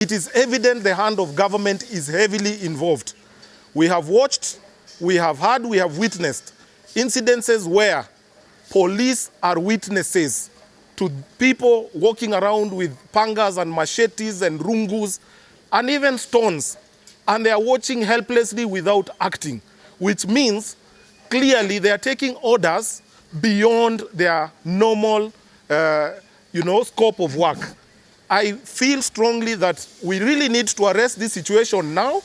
It is evident the hand of government is heavily involved. We have watched, we have heard, we have witnessed incidences where police are witnesses to people walking around with pangas and machetes and rungus and even stones, and they are watching helplessly without acting, which means clearly they are taking orders beyond their normal scope of work. I feel strongly that we really need to arrest this situation now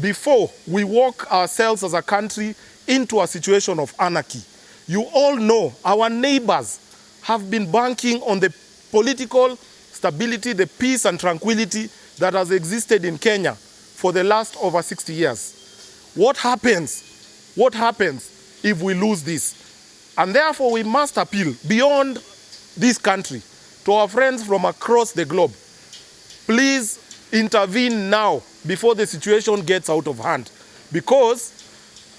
before we walk ourselves as a country into a situation of anarchy. You all know our neighbors have been banking on the political stability, the peace and tranquility that has existed in Kenya for the last over 60 years. What happens? What happens if we lose this? And therefore we must appeal beyond this country to our friends from across the globe. Please intervene now before the situation gets out of hand, because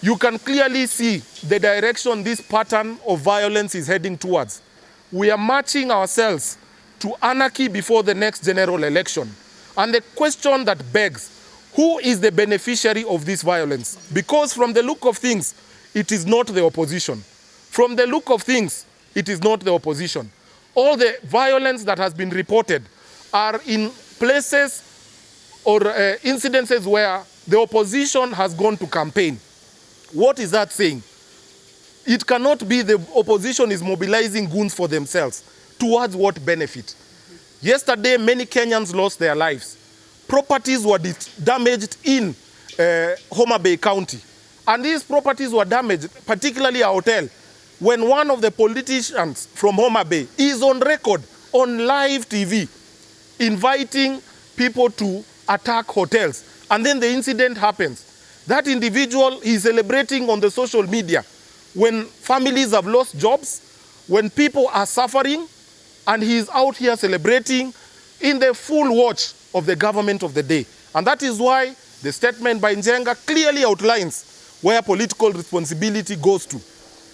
you can clearly see the direction this pattern of violence is heading towards. We are marching ourselves to anarchy before the next general election. And the question that begs, who is the beneficiary of this violence? Because from the look of things, it is not the opposition. From the look of things, it is not the opposition. All the violence that has been reported are in places or incidences where the opposition has gone to campaign. What is that saying? It cannot be the opposition is mobilizing goons for themselves. Towards what benefit? Yesterday, many Kenyans lost their lives. Properties were damaged in Homabay County. And these properties were damaged, particularly a hotel, when one of the politicians from Homabay is on record, on live TV, inviting people to attack hotels. And then the incident happens. That individual is celebrating on the social media when families have lost jobs, when people are suffering, and he is out here celebrating in the full watch of the government of the day. And that is why the statement by Njenga clearly outlines where political responsibility goes to.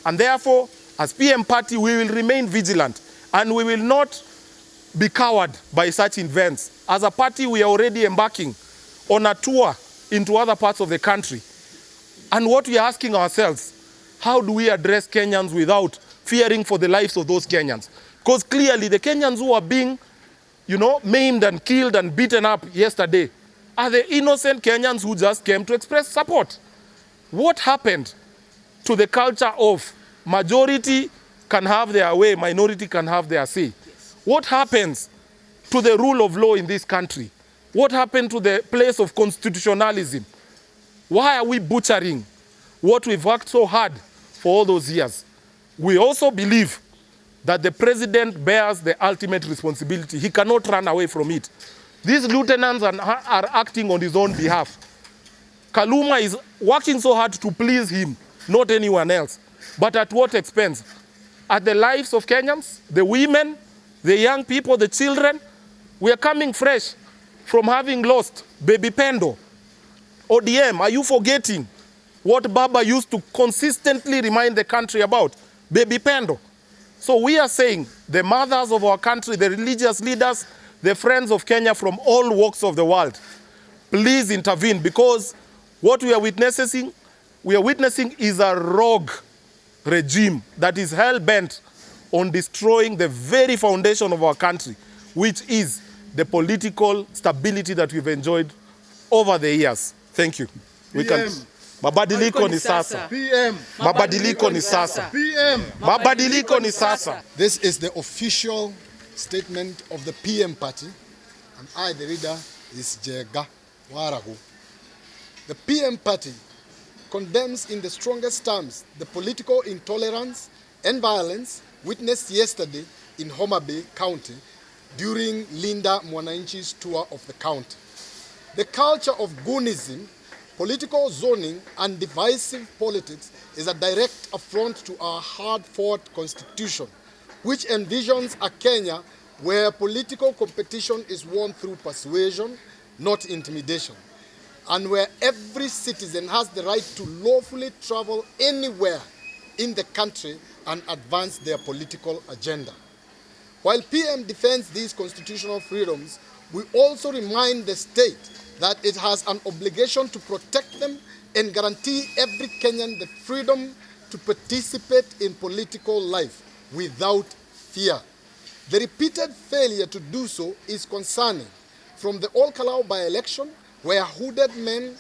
And therefore, as PM party, we will remain vigilant and we will not be cowed by such events. As a party, we are already embarking on a tour into other parts of the country. And what we are asking ourselves, how do we address Kenyans without fearing for the lives of those Kenyans? Because clearly the Kenyans who are being, maimed and killed and beaten up yesterday are the innocent Kenyans who just came to express support. What happened to the culture of majority can have their way, minority can have their say? What happens to the rule of law in this country? What happened to the place of constitutionalism? Why are we butchering what we've worked so hard for all those years? We also believe that the president bears the ultimate responsibility. He cannot run away from it. These lieutenants are acting on his own behalf. Kaluma is working so hard to please him, not anyone else. But at what expense? At the lives of Kenyans, the women, the young people, the children. We are coming fresh from having lost Baby Pendo. ODM, are you forgetting what Baba used to consistently remind the country about? Baby Pendo. So we are saying the mothers of our country, the religious leaders, the friends of Kenya from all walks of the world, please intervene, because what we are witnessing is a rogue regime that is hell-bent on destroying the very foundation of our country, which is the political stability that we've enjoyed over the years. Thank you. We can. Mabadiliko ni sasa. PM. Mabadiliko ni sasa. PM. Mabadiliko ni sasa. This is the official statement of the PM party, and I, the leader, is Jega Warahu. The PM party condemns in the strongest terms the political intolerance and violence witnessed yesterday in Homabay County during Linda Mwananchi's tour of the county. The culture of goonism, political zoning, and divisive politics is a direct affront to our hard-fought constitution, which envisions a Kenya where political competition is won through persuasion, not intimidation, and where every citizen has the right to lawfully travel anywhere in the country and advance their political agenda. While PM defends these constitutional freedoms, We also remind the state that it has an obligation to protect them and guarantee every Kenyan the freedom to participate in political life without fear. The repeated failure to do so is concerning, from the Ol Kalou by-election, where hooded men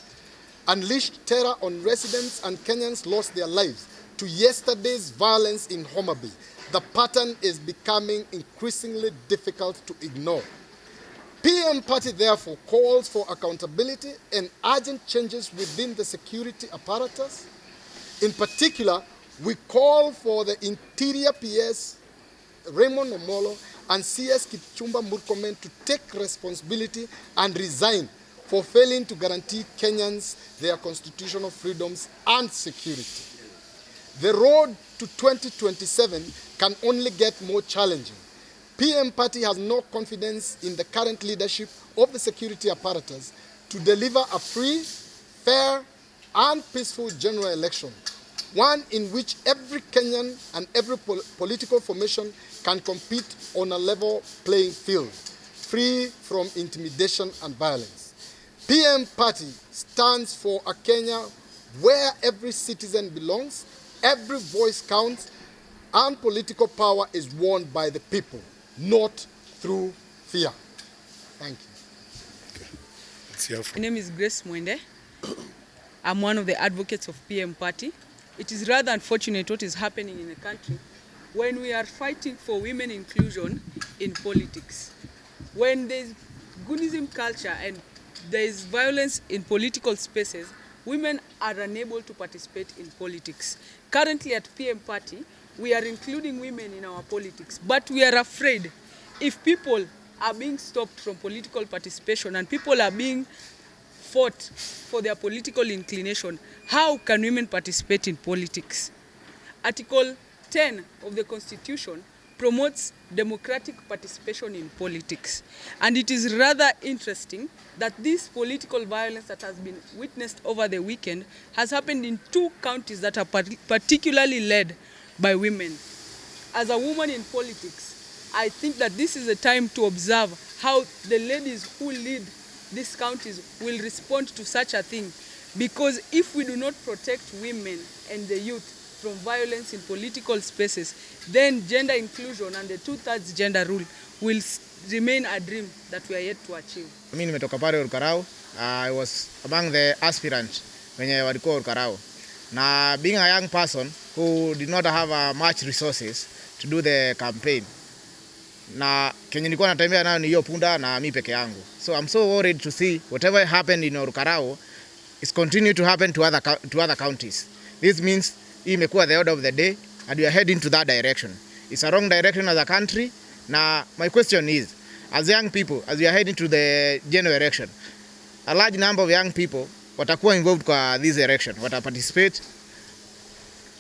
unleashed terror on residents and Kenyans lost their lives, to yesterday's violence in Homabay. The pattern is becoming increasingly difficult to ignore. PM Party therefore calls for accountability and urgent changes within the security apparatus. In particular, we call for the Interior PS Raymond Omolo and CS Kipchumba Murkomen to take responsibility and resign for failing to guarantee Kenyans their constitutional freedoms and security. The road to 2027 can only get more challenging. PM Party has no confidence in the current leadership of the security apparatus to deliver a free, fair, and peaceful general election, one in which every Kenyan and every political formation can compete on a level playing field, free from intimidation and violence. PM Party stands for a Kenya where every citizen belongs, every voice counts, and political power is won by the people, not through fear. Thank you. My name is Grace Mwende. I'm one of the advocates of PM Party. It is rather unfortunate what is happening in the country when we are fighting for women inclusion in politics. When there's goonism culture and there is violence in political spaces, women are unable to participate in politics. Currently at PM Party, we are including women in our politics, but we are afraid if people are being stopped from political participation and people are being fought for their political inclination, how can women participate in politics? Article 10 of the Constitution promotes democratic participation in politics. And it is rather interesting that this political violence that has been witnessed over the weekend has happened in 2 counties that are particularly led by women. As a woman in politics, I think that this is a time to observe how the ladies who lead these counties will respond to such a thing. Because if we do not protect women and the youth from violence in political spaces, then gender inclusion and the 2/3 gender rule will remain a dream that we are yet to achieve. Mimi nimetoka pale Ol Kalou. I was among the aspirants wenye walikuwa Ol Kalou. Na being a young person who did not have much resources to do the campaign, na kenye nilikuwa natembea nayo ni hiyo punda na mimi peke yangu. So I'm so worried to see whatever happened in Ol Kalou is continue to happen to other counties. This means hii imekuwa the order of the day and we are heading to that direction. It's a wrong direction as a country. Now my question is, as young people, as we are heading to the general election, a large number of young people watakuwa involved kwa this election, wata participate.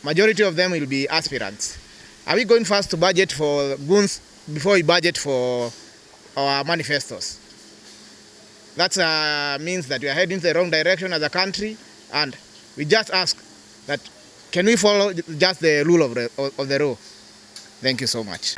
Majority of them will be aspirants. Are we going first to budget for goons before we budget for our manifestos? That means that we are heading the wrong direction as a country, and we just ask that can we follow just the rule of the law? Thank you so much.